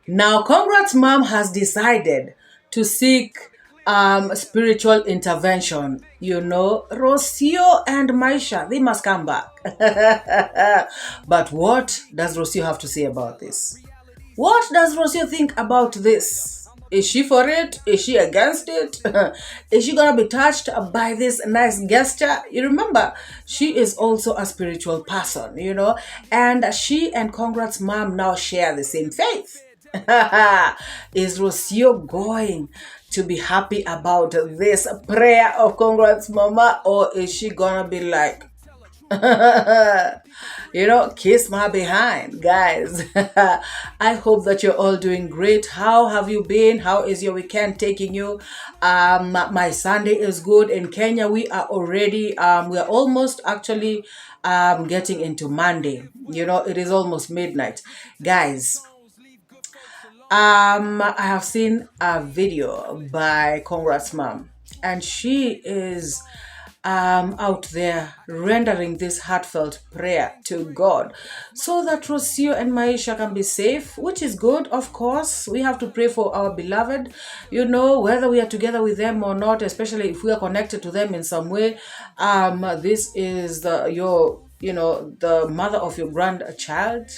Now, Congrats mom has decided to seek spiritual intervention. You know, ROCIO and Maisha, they must come back. But what does ROCIO have to say about this? What does ROCIO think about this? Is she for it? Is she against it? Is she gonna be touched by this nice gesture? You remember, she is also a spiritual person, you know, and she and Congrats mom now share the same faith. Is ROCIO going to be happy about this prayer of Congrats mama, or is she gonna be like, you know, kiss my behind, guys? I hope that you're all doing great. How have you been? How is your weekend taking you? My Sunday is good. In Kenya, we are already we are almost actually getting into Monday. You know, it is almost midnight, guys. I have seen a video by Congrats mom, and she is out there rendering this heartfelt prayer to God so that ROCIO and Maisha can be safe, which is good, of course. We have to pray for our beloved, you know, whether we are together with them or not, especially if we are connected to them in some way. This is the mother of your grandchild.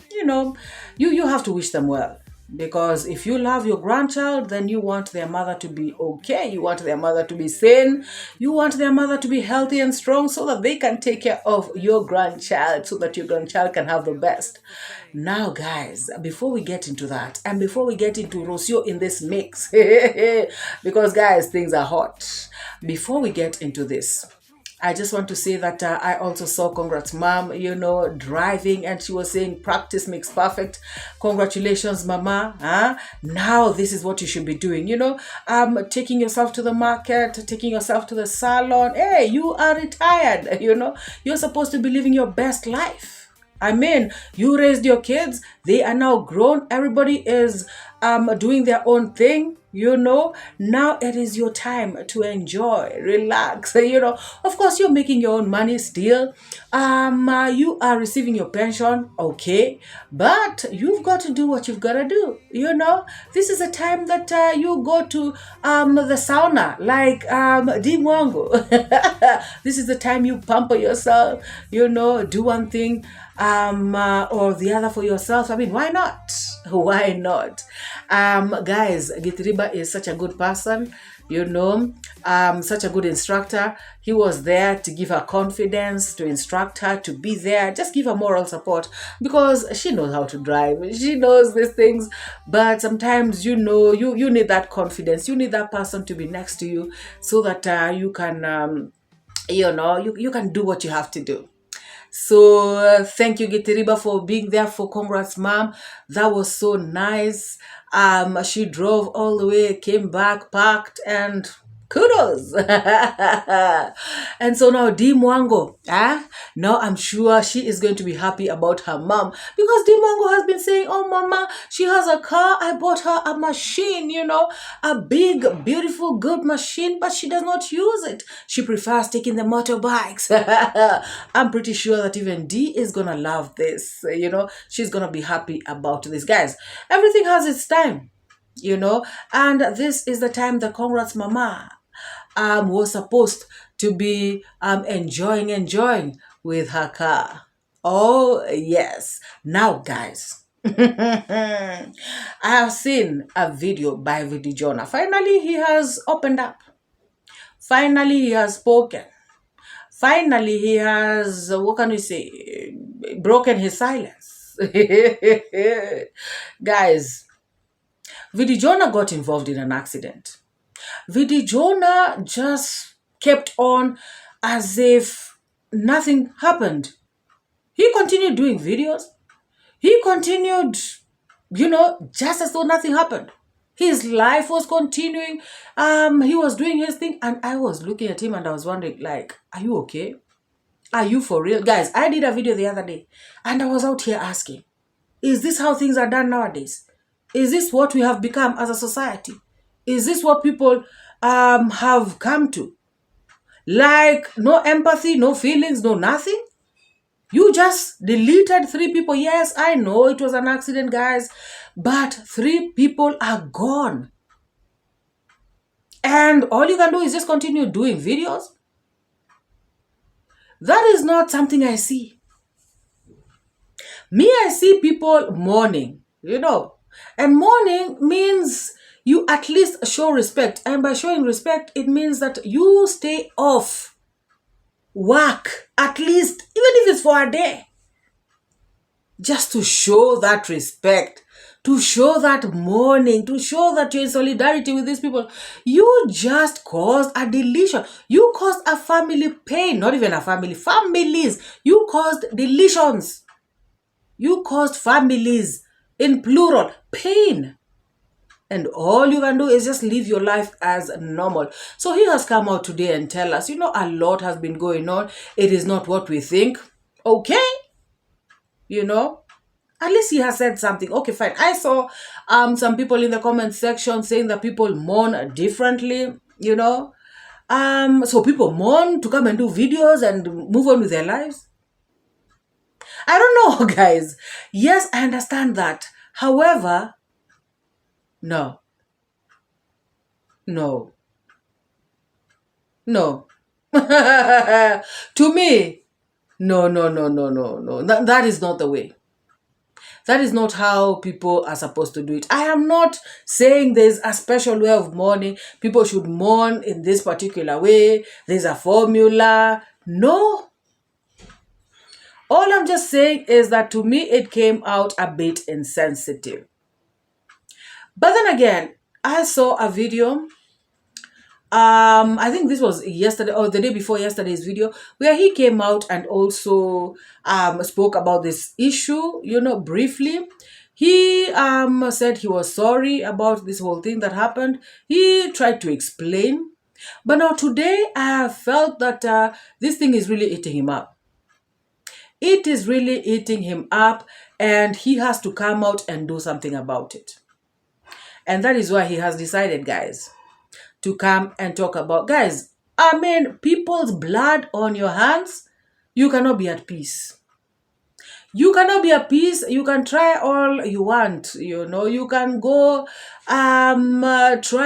You know, you have to wish them well. Because if you love your grandchild, then you want their mother to be okay. You want their mother to be sane. You want their mother to be healthy and strong so that they can take care of your grandchild, so that your grandchild can have the best. Now, guys, before we get into that, and before we get into ROCIO in this mix, because, guys, things are hot. Before we get into this, I just want to say that I also saw Congrats mom, you know, driving, and she was saying practice makes perfect. Congratulations, mama. Huh? Now this is what you should be doing, you know, taking yourself to the market, taking yourself to the salon. Hey, you are retired, you know, you're supposed to be living your best life. I mean, you raised your kids, they are now grown, everybody is doing their own thing, you know. Now it is your time to enjoy, relax, you know. Of course, you're making your own money still. You are receiving your pension, okay, but you've got to do what you've got to do, you know. This is a time that you go to the sauna, like Dimwango. This is the time you pamper yourself, you know, do one thing or the other for yourself. I mean, why not? Why not? Guys, 𝐷𝐿 is such a good person, you know, such a good instructor. He was there to give her confidence, to instruct her, to be there, just give her moral support, because she knows how to drive. She knows these things, but sometimes, you know, you need that confidence. You need that person to be next to you so that you can, you know, you can do what you have to do. So thank you, 𝐷𝐿, for being there for Congrats mom. That was so nice. She drove all the way, came back, parked, and kudos. And so now Dimwango, now I'm sure she is going to be happy about her mom, because Dimwango has been saying, oh mama, she has a car, I bought her a machine, you know, a big, beautiful, good machine, but she does not use it. She prefers taking the motorbikes. I'm pretty sure that even D is gonna love this, you know. She's gonna be happy about this. Guys, everything has its time, you know, and this is the time the Congrats mama was supposed to be enjoying with her car. Oh yes. Now, guys, I have seen a video by Vid Jonah. Finally, he has opened up. Finally, he has spoken. Finally, he has, what can we say, broken his silence. Guys, Vid Jonah got involved in an accident. Vid Jonah just kept on as if nothing happened. He continued doing videos. He continued, you know, just as though nothing happened. His life was continuing. He was doing his thing. And I was looking at him and I was wondering, like, are you okay? Are you for real? Guys, I did a video the other day and I was out here asking, is this how things are done nowadays? Is this what we have become as a society? Is this what people have come to? Like, no empathy, no feelings, no nothing? You just deleted 3 people. Yes, I know it was an accident, guys, but 3 people are gone. And all you can do is just continue doing videos. That is not something I see. Me, I see people mourning, and mourning means you at least show respect. And by showing respect, it means that you stay off work, at least, even if it's for a day, just to show that respect, to show that mourning, to show that you're in solidarity with these people. You just caused a deletion. You caused a family pain, not even a family, families. You caused deletions. You caused families, in plural, pain. And all you can do is just live your life as normal. So he has come out today and tell us, a lot has been going on. It is not what we think. Okay. At least he has said something. Okay, fine. I saw some people in the comment section saying that people mourn differently, So people mourn to come and do videos and move on with their lives. I don't know, guys. Yes, I understand that. However, no. To me, no. That is not the way. That is not how people are supposed to do it. I am not saying there's a special way of mourning. People should mourn in this particular way. There's a formula. No. All I'm just saying is that to me, it came out a bit insensitive. But then again, I saw a video. I think this was yesterday or the day before yesterday's video, where he came out and also spoke about this issue, briefly. He said he was sorry about this whole thing that happened. He tried to explain. But now today, I felt that this thing is really eating him up. It is really eating him up, and he has to come out and do something about it. And that is why he has decided, guys, to come and talk about, guys, people's blood on your hands. You cannot be at peace. You cannot be at peace. You can try all you want, you can go try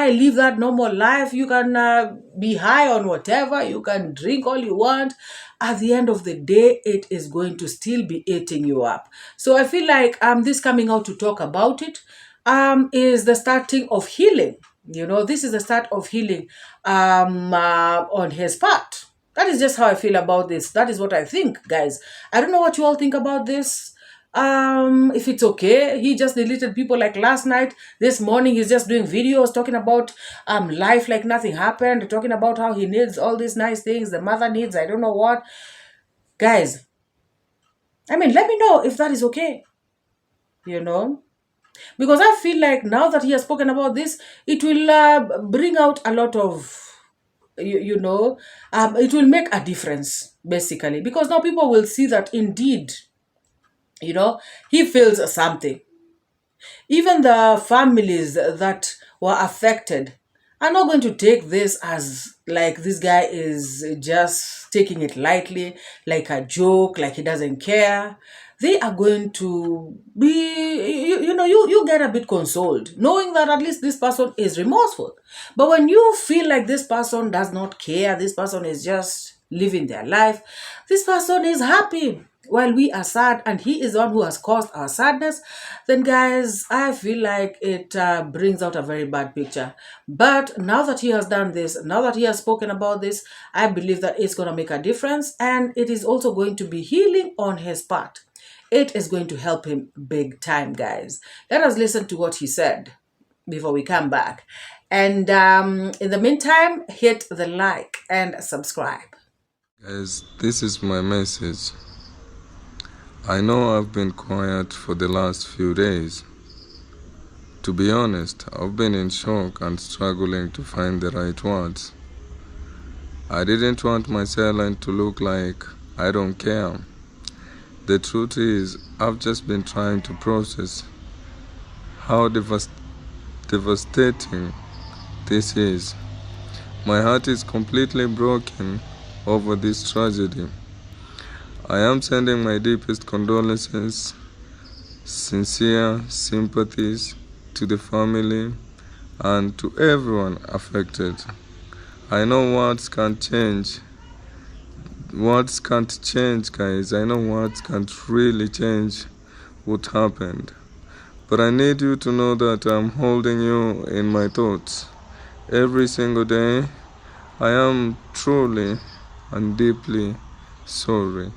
live that normal life. You can be high on whatever. You can drink all you want. At the end of the day, it is going to still be eating you up. So I feel like this coming out to talk about it is the starting of healing. This is the start of healing on his part. That is just how I feel about this. That is what I think, guys. I don't know what you all think about this. If it's okay. He just deleted people like last night. This morning he's just doing videos talking about life like nothing happened, talking about how he needs all these nice things, the mother needs, I don't know what. Guys, let me know if that is okay. Because I feel like now that he has spoken about this, it will bring out a lot of, it will make a difference, basically. Because now people will see that indeed, he feels something. Even the families that were affected are not going to take this as like this guy is just taking it lightly, like a joke, like he doesn't care. They are going to be, you get a bit consoled, knowing that at least this person is remorseful. But when you feel like this person does not care, this person is just living their life, this person is happy while we are sad, and he is the one who has caused our sadness, then guys, I feel like it brings out a very bad picture. But now that he has done this, now that he has spoken about this, I believe that it's going to make a difference, and it is also going to be healing on his part. It is going to help him big time, guys. Let us listen to what he said before we come back. And in the meantime, hit the like and subscribe. Guys, this is my message. I know I've been quiet for the last few days. To be honest, I've been in shock and struggling to find the right words. I didn't want my silence to look like I don't care. The truth is, I've just been trying to process how devastating this is. My heart is completely broken over this tragedy. I am sending my deepest condolences, sincere sympathies to the family and to everyone affected. I know words can't change. Words can't change, guys. I know words can't really change what happened. But I need you to know that I'm holding you in my thoughts every single day. I am truly and deeply sorry.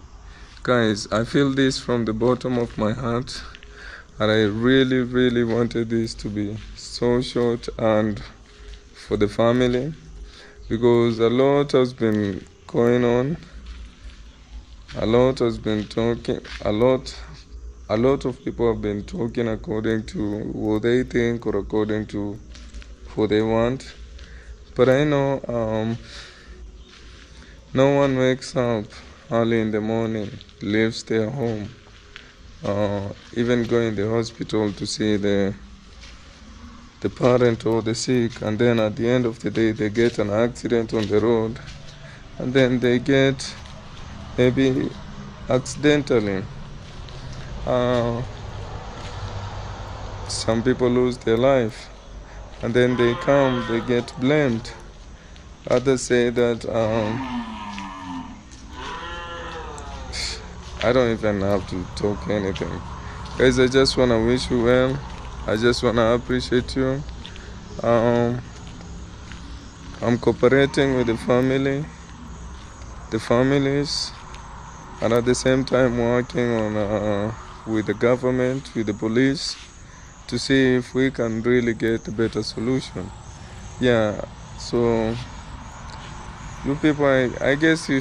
Guys, I feel this from the bottom of my heart, and I really wanted this to be so short and for the family, because a lot has been going on, a lot has been talking, a lot of people have been talking according to what they think or according to what they want. But I know no one wakes up early in the morning, leaves their home, even going to the hospital to see the parent or the sick, and then at the end of the day they get an accident on the road, and then they get maybe accidentally. Some people lose their life, and then they get blamed. Others say that I don't even have to talk anything. Guys, I just want to wish you well. I just want to appreciate you. I'm cooperating with the families, and at the same time working on with the government, with the police, to see if we can really get a better solution. Yeah, so you people, I guess you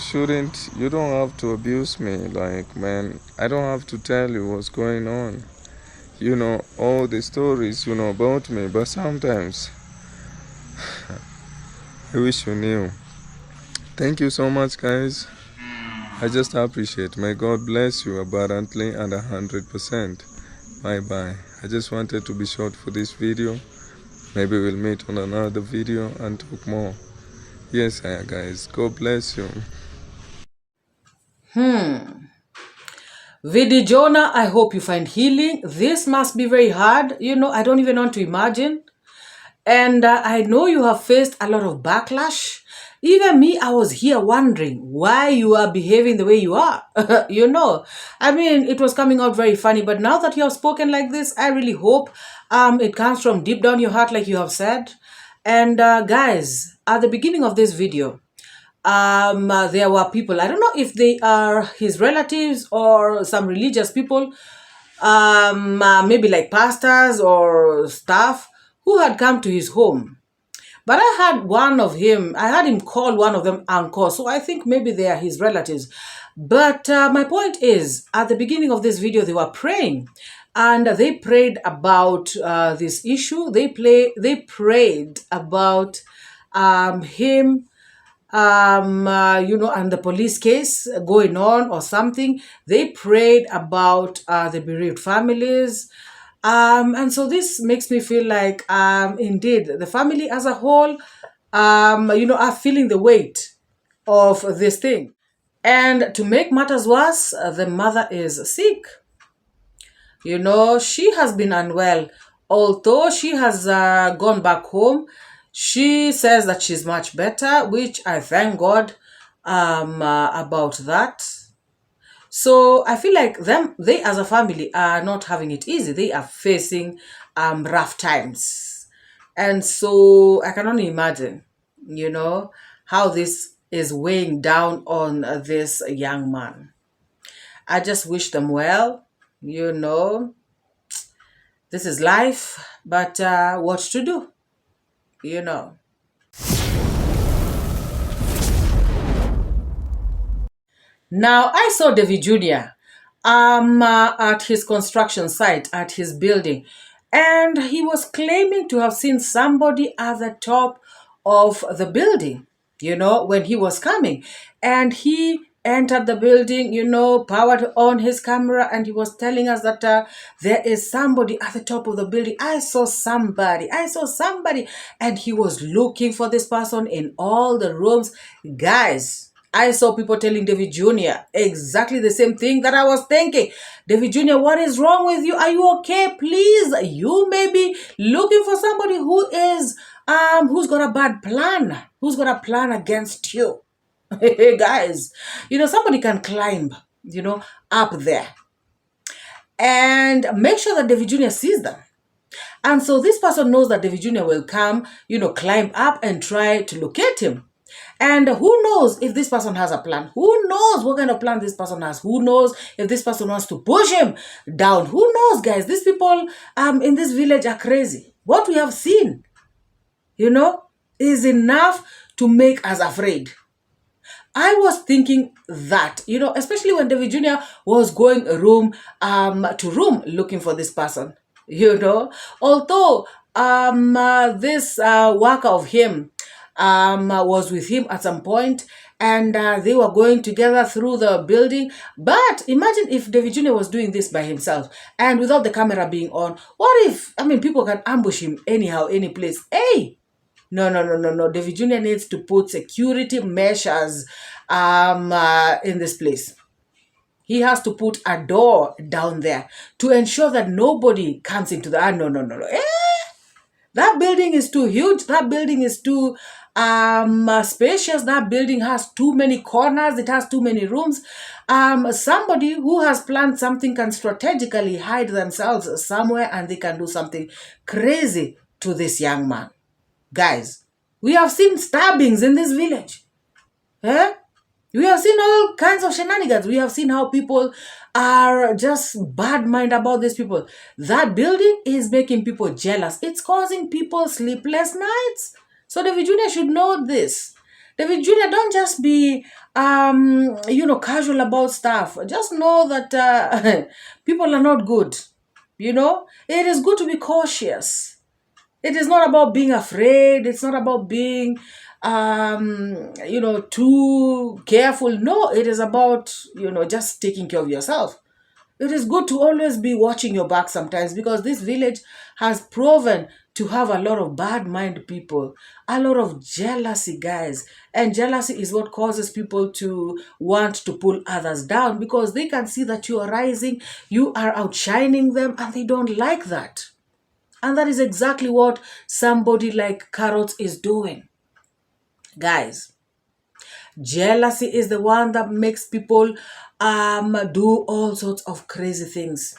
don't have to abuse me. Like, man, I don't have to tell you what's going on. You know all the stories you know about me, but sometimes I wish you knew. Thank you so much, guys. I just appreciate. May God bless you abundantly and 100%. Bye. I just wanted to be short for this video. Maybe we'll meet on another video and talk more. Yes, guys. God bless you. Vid Jonah, I hope you find healing. This must be very hard. I don't even want to imagine. And I know you have faced a lot of backlash. Even me, I was here wondering why you are behaving the way you are. I mean, it was coming out very funny. But now that you have spoken like this, I really hope it comes from deep down your heart, like you have said. And guys, at the beginning of this video, there were people, I don't know if they are his relatives or some religious people, maybe like pastors or staff, who had come to his home. But I had him call one of them uncle, so I think maybe they are his relatives. But my point is, at the beginning of this video, they were praying, and they prayed about this issue. They prayed about him, and the police case going on or something. They prayed about the bereaved families. And so this makes me feel like, indeed, the family as a whole, are feeling the weight of this thing. And to make matters worse, the mother is sick. She has been unwell. Although she has gone back home, she says that she's much better, which I thank God about that. So I feel like they as a family are not having it easy. They are facing rough times. And so I can only imagine, how this is weighing down on this young man. I just wish them well. This is life, but what to do, Now, I saw Vid Jonah at his construction site, at his building, and he was claiming to have seen somebody at the top of the building, when he was coming. And he entered the building, powered on his camera, and he was telling us that there is somebody at the top of the building. I saw somebody, and he was looking for this person in all the rooms. Guys, I saw people telling David Jr. exactly the same thing that I was thinking. David Jr., what is wrong with you? Are you okay? Please, you may be looking for somebody who is who's got a bad plan, who's got a plan against you. Guys, somebody can climb, up there and make sure that David Jr. sees them. And so this person knows that David Jr. will come, climb up and try to locate him. And who knows if this person has a plan? Who knows what kind of plan this person has? Who knows if this person wants to push him down? Who knows, guys? These people in this village are crazy. What we have seen, is enough to make us afraid. I was thinking that, especially when David Jr. was going room to room looking for this person, although this worker of him was with him at some point, and they were going together through the building. But imagine if David Jr. was doing this by himself and without the camera being on. What if, people can ambush him anyhow, any place? Hey, no. David Jr. needs to put security measures in this place. He has to put a door down there to ensure that nobody comes into the... No. That building is too huge. That building is too spacious. That building has too many corners. It has too many rooms. Somebody who has planned something can strategically hide themselves somewhere, and they can do something crazy to this young man. Guys, we have seen stabbings in this village. We have seen all kinds of shenanigans. We have seen how people are just bad mind about these people. That building is making people jealous. It's causing people sleepless nights. So David Jr. should know this. David Jr., don't just be, casual about stuff. Just know that people are not good. It is good to be cautious. It is not about being afraid. It's not about being, too careful. No, it is about, just taking care of yourself. It is good to always be watching your back sometimes, because this village has proven to have a lot of bad mind people, a lot of jealousy, guys. And jealousy is what causes people to want to pull others down, because they can see that you are rising, you are outshining them, and they don't like that. And that is exactly what somebody like Carrots is doing. Guys, jealousy is the one that makes people do all sorts of crazy things.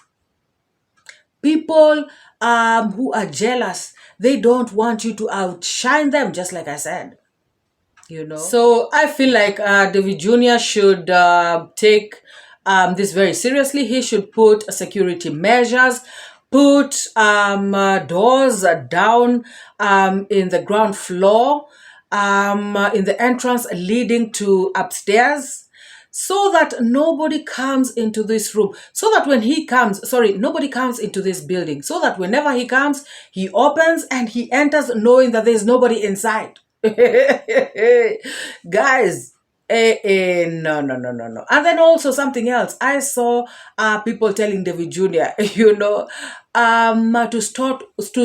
People who are jealous, they don't want you to outshine them, just like I said. So I feel like David Jr. should take this very seriously. He should put security measures, put doors down in the ground floor, in the entrance leading to upstairs, so that nobody comes into this room. So that when he comes, nobody comes into this building. So that whenever he comes, he opens and he enters knowing that there's nobody inside. Guys, no. And then also something else. I saw people telling David Jr., to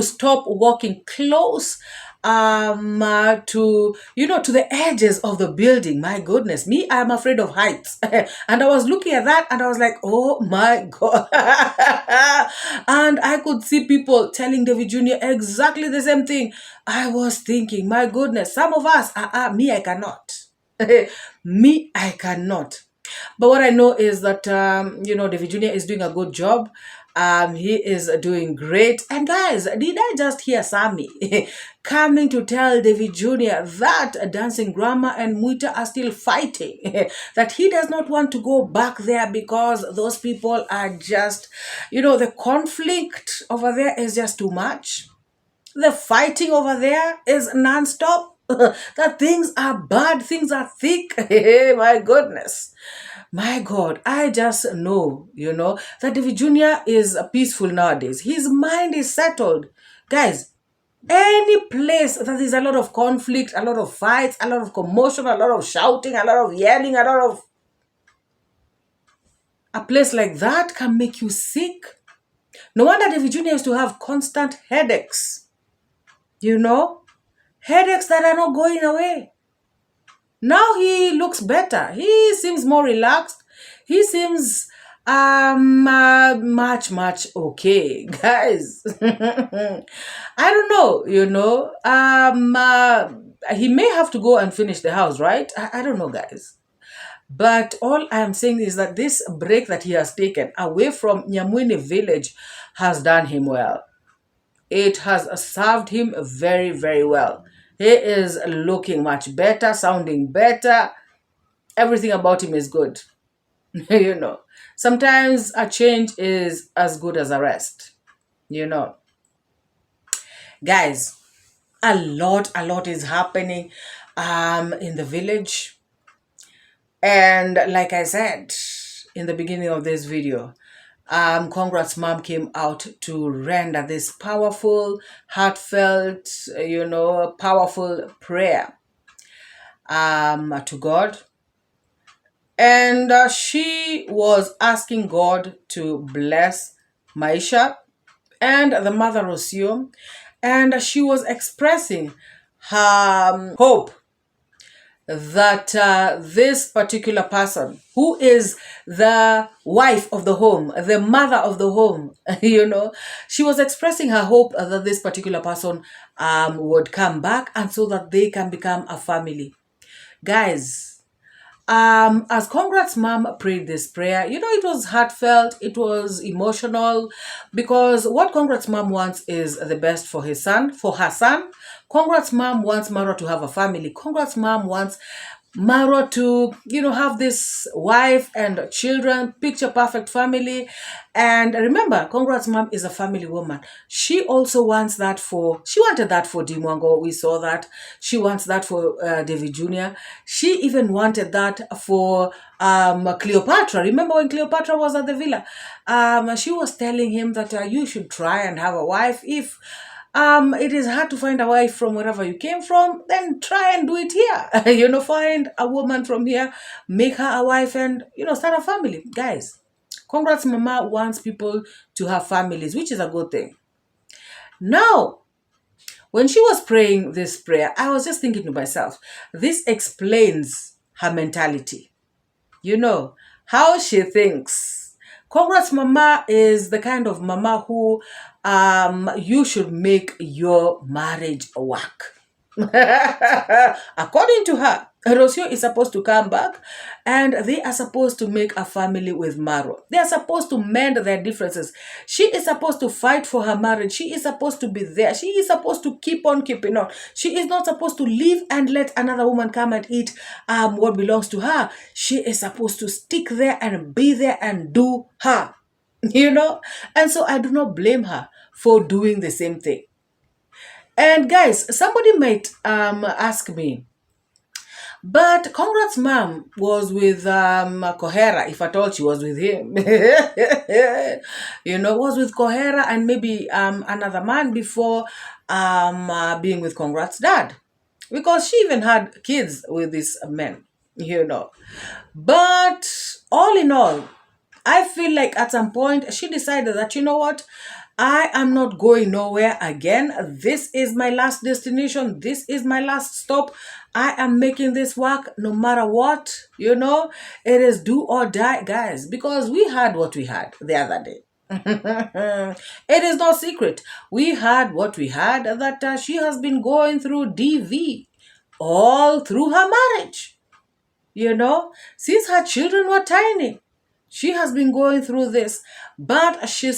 stop walking close to the edges of the building. My goodness, me, I'm afraid of heights. And I was looking at that and I was like, oh my God. And I could see people telling David Jr. exactly the same thing. I was thinking, my goodness, some of us, me, I cannot. Me, I cannot. But what I know is that, David Jr. is doing a good job. He is doing great. And guys, did I just hear Sammy coming to tell David Jr. that Dancing Grandma and Muita are still fighting? That he does not want to go back there because those people are just, the conflict over there is just too much. The fighting over there is nonstop. That things are bad, things are thick. My goodness. My God, I just know, that David Jr. is peaceful nowadays. His mind is settled. Guys, any place that there's a lot of conflict, a lot of fights, a lot of commotion, a lot of shouting, a lot of yelling, a place like that can make you sick. No wonder David Jr. used to have constant headaches. Headaches that are not going away. Now he looks better. He seems more relaxed. He seems much okay, guys. I don't know, he may have to go and finish the house, right? I don't know, guys. But all I am saying is that this break that he has taken away from Nyamwini village has done him well. It has served him very, very well. He is looking much better, sounding better. Everything about him is good. Sometimes a change is as good as a rest. Guys, a lot is happening in the village. And like I said in the beginning of this video, Congrats mom came out to render this powerful, heartfelt, powerful prayer to God. And she was asking God to bless Maisha and the mother ROCIO. And she was expressing her hope that this particular person, who is the wife of the home, the mother of the home, she was expressing her hope that this particular person would come back, and so that they can become a family. Guys, as Congrats mom prayed this prayer, it was heartfelt, it was emotional, because what Congrats mom wants is the best for her son. Congrats mom wants Marwa to have a family. Congrats mom wants Marwa to, have this wife and children, picture perfect family. And remember, Congrats mom is a family woman. She also wants that she wanted that for Dimwango. We saw that. She wants that for David Jr. She even wanted that for Cleopatra. Remember when Cleopatra was at the villa? She was telling him that you should try and have a wife. If it is hard to find a wife from wherever you came from, then try and do it here. Find a woman from here, make her a wife, and, start a family. Guys, Congrats mama wants people to have families, which is a good thing. Now, when she was praying this prayer, I was just thinking to myself, this explains her mentality. How she thinks. Congrats mama is the kind of mama who you should make your marriage work. According to her, ROCIO is supposed to come back, and they are supposed to make a family with Marwa. They are supposed to mend their differences. She is supposed to fight for her marriage. She is supposed to be there. She is supposed to keep on keeping on. She is not supposed to leave and let another woman come and eat what belongs to her. She is supposed to stick there and be there and do her. And so I do not blame her for doing the same thing. And guys, somebody might ask me, but Congrats mom was with 𝐶𝐒, if at all she was with him. Was with 𝐶𝐒 and maybe another man before being with Congrats dad. Because she even had kids with these men, But all in all, I feel like at some point she decided that, what? I am not going nowhere again. This is my last destination. This is my last stop. I am making this work no matter what. It is do or die, guys, because we had what we had the other day. It is no secret. We had what we had, that she has been going through DV all through her marriage. Since her children were tiny. She has been going through this, but she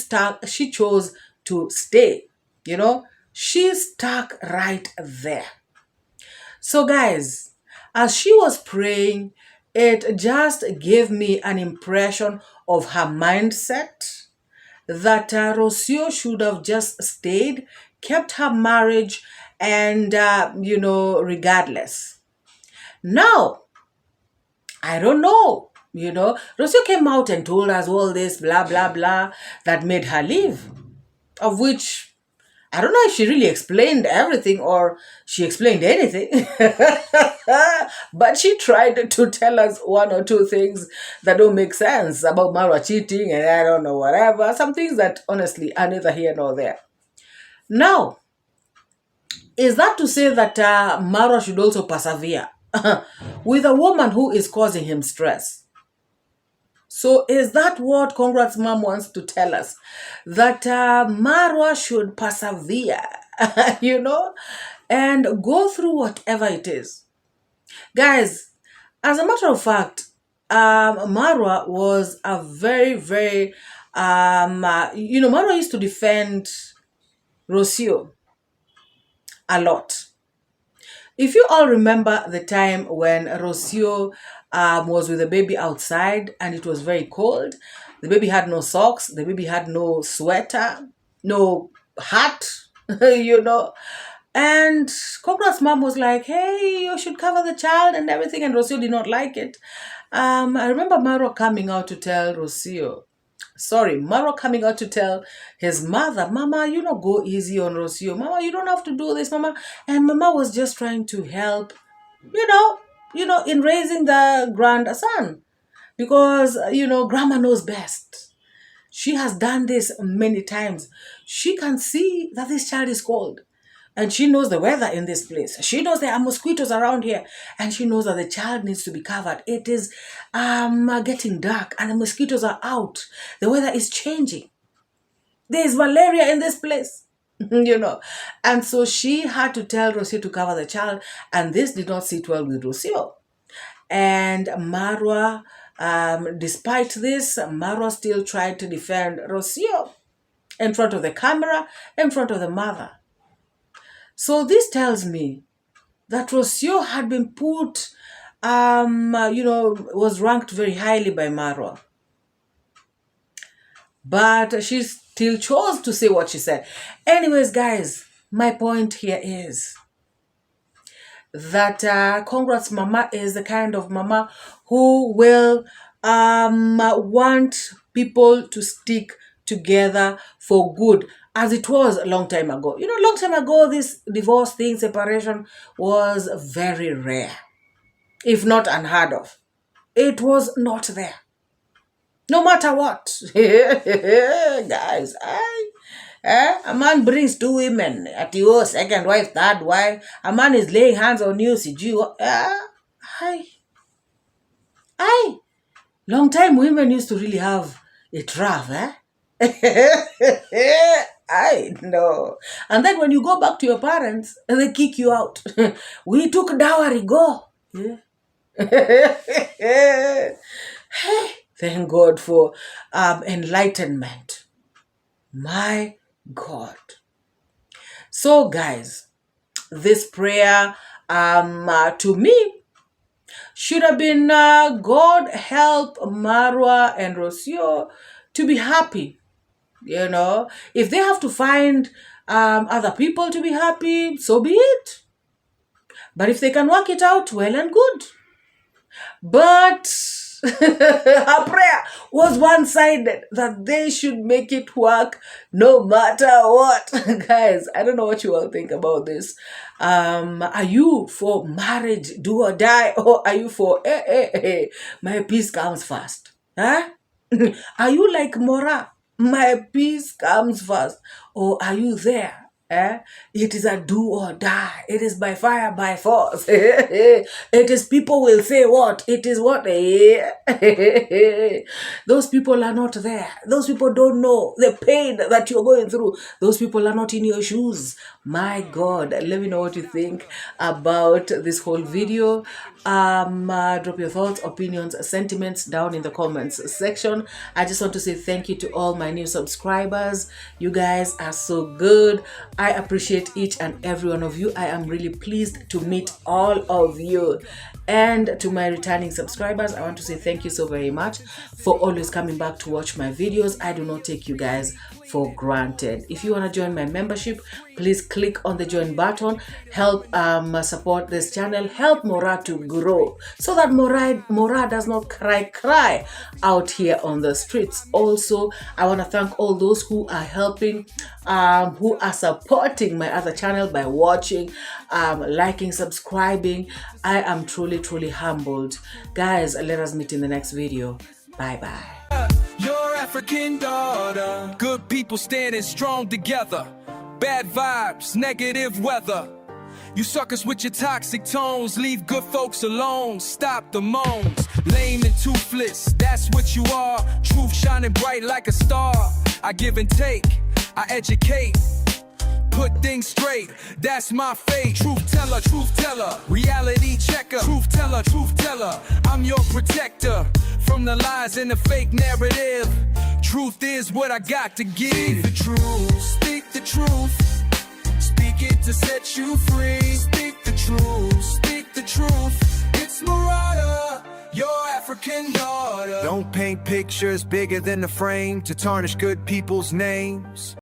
chose to stay. She stuck right there. So guys, as she was praying, it just gave me an impression of her mindset that ROCIO should have just stayed, kept her marriage, and, regardless. Now, I don't know. ROCIO came out and told us all this blah, blah, blah that made her leave. Of which, I don't know if she really explained everything or she explained anything. But she tried to tell us one or two things that don't make sense about Marwa cheating and I don't know whatever. Some things that honestly are neither here nor there. Now, is that to say that Marwa should also persevere? with a woman who is causing him stress. So is that what Congrats mom wants to tell us? That Marwa should persevere, and go through whatever it is. Guys, as a matter of fact, Marwa was a very, very, Marwa used to defend ROCIO a lot. If you all remember the time when ROCIO was with the baby outside and it was very cold, the baby had no socks, the baby had no sweater, no hat, and Congrats mom was like, hey, you should cover the child and everything, and ROCIO did not like it. I remember Marwa coming out to tell Marwa coming out to tell his mother, Mama, go easy on ROCIO. Mama, you don't have to do this, Mama. And Mama was just trying to help, in raising the grandson. Because, Grandma knows best. She has done this many times. She can see that this child is cold. And she knows the weather in this place. She knows there are mosquitoes around here. And she knows that the child needs to be covered. It is getting dark and the mosquitoes are out. The weather is changing. There is malaria in this place. And so she had to tell ROCIO to cover the child. And this did not sit well with ROCIO. And Marwa, despite this, Marwa still tried to defend ROCIO in front of the camera, in front of the mother. So this tells me that ROCIO had been put, was ranked very highly by Marwa. But she still chose to say what she said. Anyways, guys, my point here is that Congrats mama is the kind of mama who will want people to stick together for good, as it was a long time ago. Long time ago, this divorce thing, separation, was very rare, if not unheard of. It was not there. No matter what. Guys, a man brings two women at your second wife, third wife. A man is laying hands on you, long time women used to really have it rough, I know. And then when you go back to your parents, they kick you out. We took dowry, go. Hey, thank God for enlightenment. My God. So guys, this prayer to me should have been God help Marwa and ROCIO to be happy. If they have to find other people to be happy, so be it. But if they can work it out, well and good. But her prayer was one-sided, that they should make it work no matter what. Guys, I don't know what you all think about this. Are you for marriage, do or die? Or are you for, my peace comes first? Huh? Are you like MORAA? My peace comes first. Or are you there? It is a do or die. It is by fire, by force. It is people will say what? It is what? Those people are not there. Those people don't know the pain that you're going through. Those people are not in your shoes. My God, let me know what you think about this whole video. Drop your thoughts, opinions, sentiments down in the comments section. I just want to say thank you to all my new subscribers. You guys are so good. I appreciate each and every one of you. I am really pleased to meet all of you. And to my returning subscribers, I want to say thank you so very much for always coming back to watch my videos. I do not take you guys for granted. If you want to join my membership, please click on the join button. Help support this channel. Help MORAA to grow so that MORAA does not cry out here on the streets. Also, I want to thank all those who are helping, who are supporting my other channel by watching, liking, subscribing. I am truly humbled. Guys, let us meet in the next video. Bye bye. Your African daughter. Good people standing strong together. Bad vibes, negative weather. You suckers with your toxic tones, leave good folks alone. Stop the moans, lame and toothless, that's what you are. Truth shining bright like a star. I give and take, I educate, put things straight, that's my fate. Truth teller, reality checker. Truth teller, I'm your protector from the lies and the fake narrative. Truth is what I got to give. Speak the truth, speak the truth. Speak it to set you free. Speak the truth, it's MORAA, your African daughter. Don't paint pictures bigger than the frame to tarnish good people's names.